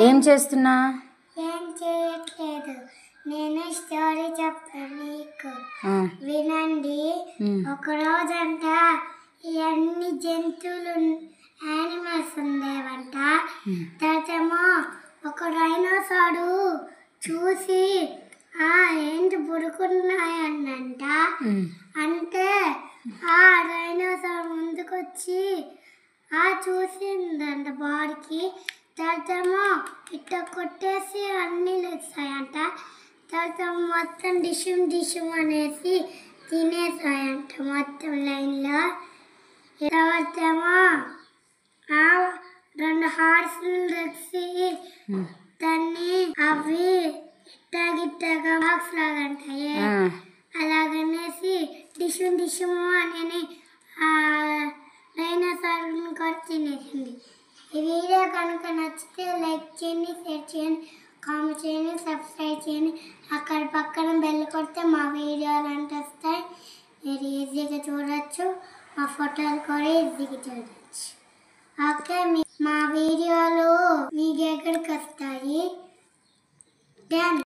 ఏం చేస్తున్నా? ఏం చేయట్లేదు. నేను స్టోరీ చెప్తాను మీకు, వినండి. ఒక రోజంట ఇవన్నీ జంతువులు యానిమల్స్ ఉండేవంట. తర్వాతేమో ఒక డైనోసారు చూసి ఏంటి పుడుకున్నాయన్నంట. అంటే ఆ డైనోసార్ ముందుకొచ్చి చూసిందంట బాడీకి. తర్వాతేమో ఇట్ట కొట్టేసి అన్నీ లేస్తాయంట. తర్వాత మొత్తం డిషుమ్ అనేసి తినేసాయంట మొత్తం లైన్లో. తర్వాతేమో 2 హార్స్లు తెచ్చి దాన్ని అవి ఇట్టగిట్టగా బాక్స్ లాగా అంటాయి అలాగనేసి డిషుమ్ అని డైనోసార్ని కూడా తినేసింది. ఈ వీడియో కనుక నచ్చితే లైక్ చేయండి, షేర్ చేయండి, కామెంట్ చేయండి, సబ్స్క్రైబ్ చేయండి. అక్కడ పక్కన బెల్ కొడితే మా వీడియోలు అంటే వస్తాయి. మీరు ఈజీగా చూడవచ్చు, మా ఫోటోలు కూడా ఈజీగా చూడవచ్చు. ఓకే, మా వీడియో